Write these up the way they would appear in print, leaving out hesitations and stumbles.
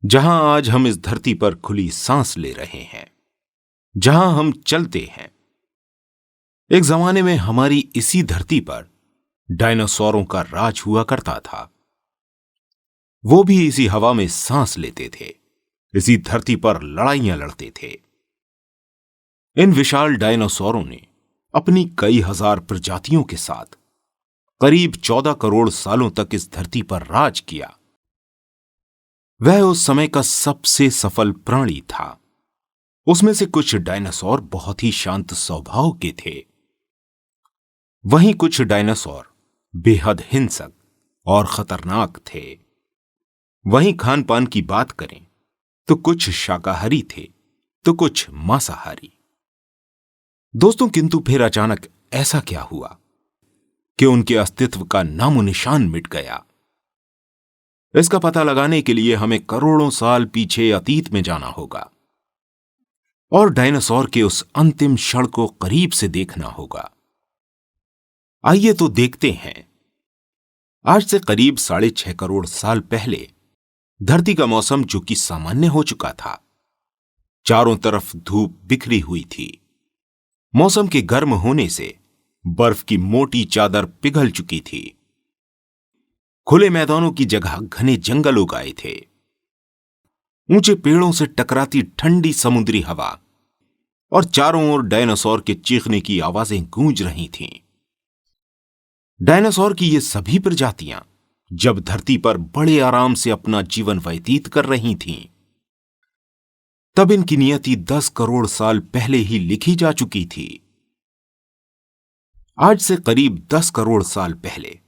जहां आज हम इस धरती पर खुली सांस ले रहे हैं, जहां हम चलते हैं, एक जमाने में हमारी इसी धरती पर डायनासोरों का राज हुआ करता था। वो भी इसी हवा में सांस लेते थे, इसी धरती पर लड़ाइयां लड़ते थे। इन विशाल डायनासोरों ने अपनी कई हजार प्रजातियों के साथ करीब 14 करोड़ सालों तक इस धरती पर राज किया। वह उस समय का सबसे सफल प्राणी था। उसमें से कुछ डायनासोर बहुत ही शांत स्वभाव के थे, वहीं कुछ डायनासोर बेहद हिंसक और खतरनाक थे। वहीं खान पान की बात करें तो कुछ शाकाहारी थे तो कुछ मांसाहारी। दोस्तों, किंतु फिर अचानक ऐसा क्या हुआ कि उनके अस्तित्व का नामो निशान मिट गया? इसका पता लगाने के लिए हमें करोड़ों साल पीछे अतीत में जाना होगा और डायनासोर के उस अंतिम क्षण को करीब से देखना होगा। आइए तो देखते हैं। आज से करीब 6.5 करोड़ साल पहले धरती का मौसम जो कि सामान्य हो चुका था। चारों तरफ धूप बिखरी हुई थी। मौसम के गर्म होने से बर्फ की मोटी चादर पिघल चुकी थी। खुले मैदानों की जगह घने जंगल उगाए थे। ऊंचे पेड़ों से टकराती ठंडी समुद्री हवा और चारों ओर डायनासोर के चीखने की आवाजें गूंज रही थीं। डायनासोर की ये सभी प्रजातियां जब धरती पर बड़े आराम से अपना जीवन व्यतीत कर रही थीं, तब इनकी नियति 10 करोड़ साल पहले ही लिखी जा चुकी थी। आज से करीब 10 करोड़ साल पहले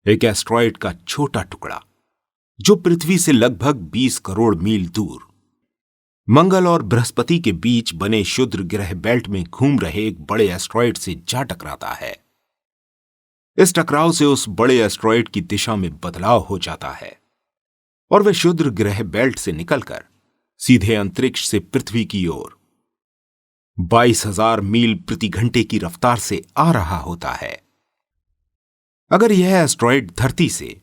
एक एस्ट्रॉयड का छोटा टुकड़ा, जो पृथ्वी से लगभग 20 करोड़ मील दूर मंगल और बृहस्पति के बीच बने क्षुद्र ग्रह बेल्ट में घूम रहे एक बड़े एस्ट्रॉयड से जा टकराता है। इस टकराव से उस बड़े एस्ट्रॉयड की दिशा में बदलाव हो जाता है और वह क्षुद्र ग्रह बेल्ट से निकलकर सीधे अंतरिक्ष से पृथ्वी की ओर 22,000 मील प्रति घंटे की रफ्तार से आ रहा होता है। अगर यह एस्ट्रॉयड धरती से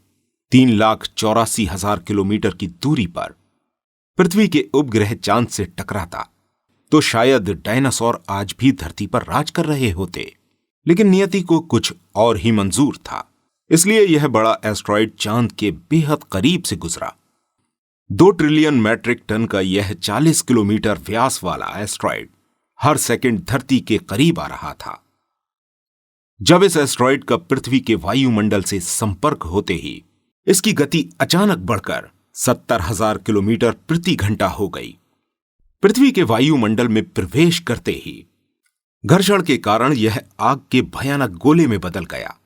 3,84,000 किलोमीटर की दूरी पर पृथ्वी के उपग्रह चांद से टकराता तो शायद डायनासोर आज भी धरती पर राज कर रहे होते। लेकिन नियति को कुछ और ही मंजूर था, इसलिए यह बड़ा एस्ट्रॉयड चांद के बेहद करीब से गुजरा। 2 ट्रिलियन मैट्रिक टन का यह 40 किलोमीटर व्यास वाला एस्ट्रॉयड हर सेकंड धरती के करीब आ रहा था। जब इस एस्ट्रॉयड का पृथ्वी के वायुमंडल से संपर्क होते ही इसकी गति अचानक बढ़कर 70,000 किलोमीटर प्रति घंटा हो गई। पृथ्वी के वायुमंडल में प्रवेश करते ही घर्षण के कारण यह आग के भयानक गोले में बदल गया।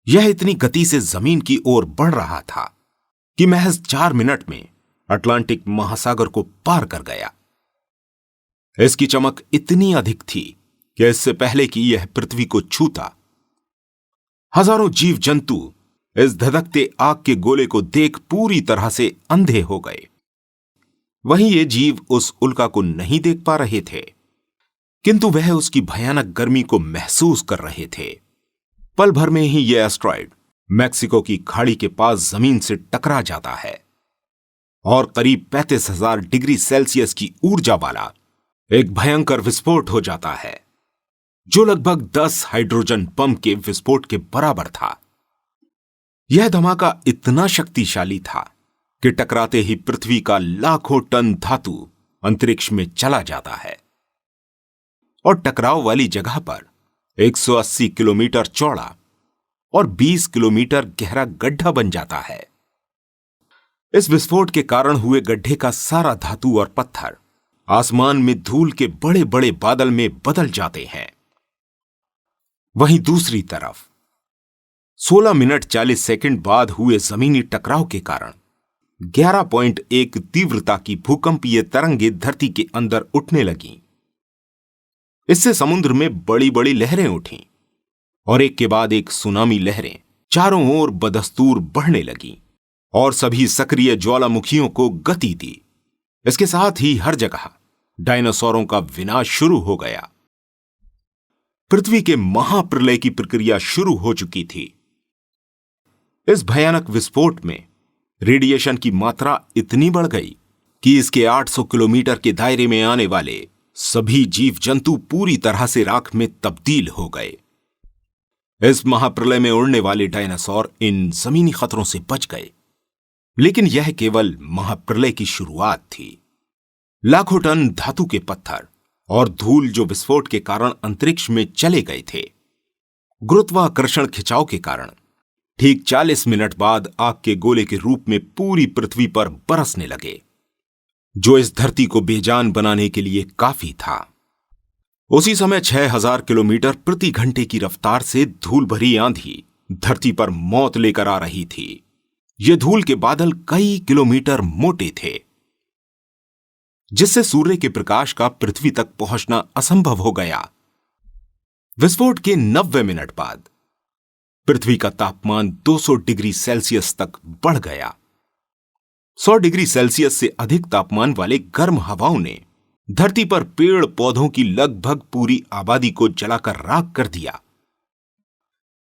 यह इतनी गति से जमीन की ओर बढ़ रहा था कि महज 4 मिनट में अटलांटिक महासागर को पार कर गया। इसकी चमक इतनी अधिक थी कि इससे पहले कि यह पृथ्वी को छूता, हजारों जीव जंतु इस धधकते आग के गोले को देख पूरी तरह से अंधे हो गए। वहीं ये जीव उस उल्का को नहीं देख पा रहे थे, किंतु वह उसकी भयानक गर्मी को महसूस कर रहे थे। पल भर में ही यह एस्ट्रॉयड मैक्सिको की खाड़ी के पास जमीन से टकरा जाता है और करीब 35,000 डिग्री सेल्सियस की ऊर्जा वाला एक भयंकर विस्फोट हो जाता है, जो लगभग 10 हाइड्रोजन बम के विस्फोट के बराबर था। यह धमाका इतना शक्तिशाली था कि टकराते ही पृथ्वी का लाखों टन धातु अंतरिक्ष में चला जाता है और टकराव वाली जगह पर 180 किलोमीटर चौड़ा और 20 किलोमीटर गहरा गड्ढा बन जाता है। इस विस्फोट के कारण हुए गड्ढे का सारा धातु और पत्थर आसमान में धूल के बड़े बड़े बादल में बदल जाते हैं। वहीं दूसरी तरफ 16 मिनट 40 सेकंड बाद हुए जमीनी टकराव के कारण 11.1 तीव्रता की भूकंपीय तरंगें धरती के अंदर उठने लगीं। इससे समुद्र में बड़ी बड़ी लहरें उठीं और एक के बाद एक सुनामी लहरें चारों ओर बदस्तूर बढ़ने लगीं और सभी सक्रिय ज्वालामुखियों को गति दी। इसके साथ ही हर जगह डायनासोरों का विनाश शुरू हो गया। पृथ्वी के महाप्रलय की प्रक्रिया शुरू हो चुकी थी। इस भयानक विस्फोट में रेडिएशन की मात्रा इतनी बढ़ गई कि इसके 800 किलोमीटर के दायरे में आने वाले सभी जीव जंतु पूरी तरह से राख में तब्दील हो गए। इस महाप्रलय में उड़ने वाले डायनासोर इन जमीनी खतरों से बच गए, लेकिन यह केवल महाप्रलय की शुरुआत थी। लाखों टन धातु के पत्थर और धूल जो विस्फोट के कारण अंतरिक्ष में चले गए थे, गुरुत्वाकर्षण खिंचाव के कारण ठीक 40 मिनट बाद आग के गोले के रूप में पूरी पृथ्वी पर बरसने लगे, जो इस धरती को बेजान बनाने के लिए काफी था। उसी समय 6000 किलोमीटर प्रति घंटे की रफ्तार से धूल भरी आंधी धरती पर मौत लेकर आ रही थी। ये धूल के बादल कई किलोमीटर मोटे थे, जिससे सूर्य के प्रकाश का पृथ्वी तक पहुंचना असंभव हो गया। विस्फोट के 90 मिनट बाद पृथ्वी का तापमान 200 डिग्री सेल्सियस तक बढ़ गया। 100 डिग्री सेल्सियस से अधिक तापमान वाले गर्म हवाओं ने धरती पर पेड़ पौधों की लगभग पूरी आबादी को जलाकर राख कर दिया।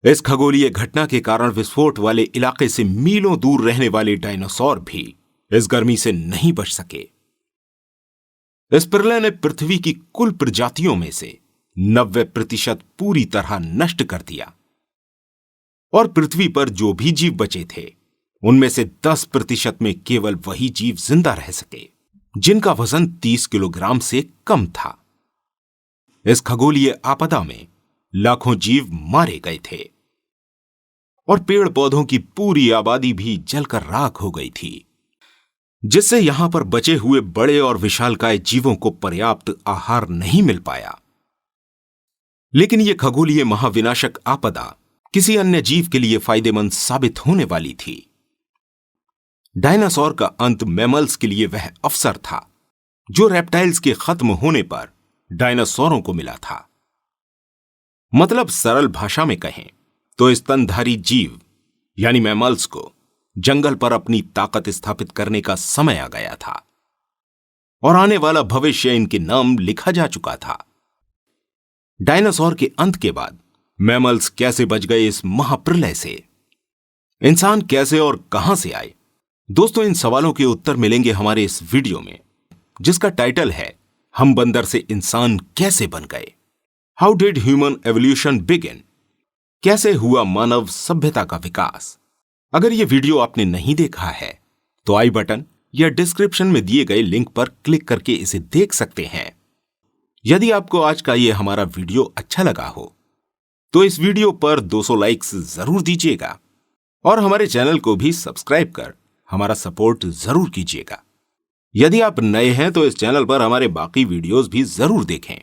इस खगोलीय घटना के कारण विस्फोट वाले इलाके से मीलों दूर रहने वाले डायनासोर भी इस गर्मी से नहीं बच सके। इस प्रलय ने पृथ्वी की कुल प्रजातियों में से 90% पूरी तरह नष्ट कर दिया, और पृथ्वी पर जो भी जीव बचे थे उनमें से 10% में केवल वही जीव जिंदा रह सके जिनका वजन 30 किलोग्राम से कम था। इस खगोलीय आपदा में लाखों जीव मारे गए थे और पेड़ पौधों की पूरी आबादी भी जलकर राख हो गई थी, जिससे यहां पर बचे हुए बड़े और विशालकाय जीवों को पर्याप्त आहार नहीं मिल पाया। लेकिन यह खगोलीय महाविनाशक आपदा किसी अन्य जीव के लिए फायदेमंद साबित होने वाली थी। डायनासोर का अंत मैमल्स के लिए वह अवसर था जो रेप्टाइल्स के खत्म होने पर डायनासोरों को मिला था। मतलब सरल भाषा में कहें तो स्तनधारी जीव यानी मैमल्स को जंगल पर अपनी ताकत स्थापित करने का समय आ गया था, और आने वाला भविष्य इनके नाम लिखा जा चुका था। डायनासोर के अंत के बाद मैमल्स कैसे बच गए इस महाप्रलय से? इंसान कैसे और कहां से आए? दोस्तों, इन सवालों के उत्तर मिलेंगे हमारे इस वीडियो में, जिसका टाइटल है हम बंदर से इंसान कैसे बन गए। How did human evolution begin? कैसे हुआ मानव सभ्यता का विकास? अगर यह वीडियो आपने नहीं देखा है तो आई बटन या डिस्क्रिप्शन में दिए गए लिंक पर क्लिक करके इसे देख सकते हैं। यदि आपको आज का यह हमारा वीडियो अच्छा लगा हो तो इस वीडियो पर 200 लाइक्स जरूर दीजिएगा, और हमारे चैनल को भी सब्सक्राइब कर हमारा सपोर्ट जरूर कीजिएगा। यदि आप नए हैं तो इस चैनल पर हमारे बाकी वीडियोस भी जरूर देखें।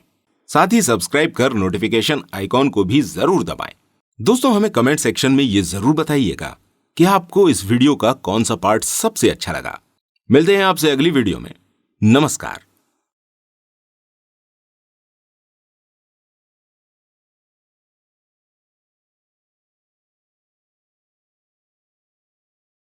साथ ही सब्सक्राइब कर नोटिफिकेशन आइकॉन को भी जरूर दबाएं। दोस्तों, हमें कमेंट सेक्शन में ये जरूर बताइएगा कि आपको इस वीडियो का कौन सा पार्ट सबसे अच्छा लगा। मिलते हैं आपसे अगली वीडियो में। नमस्कार।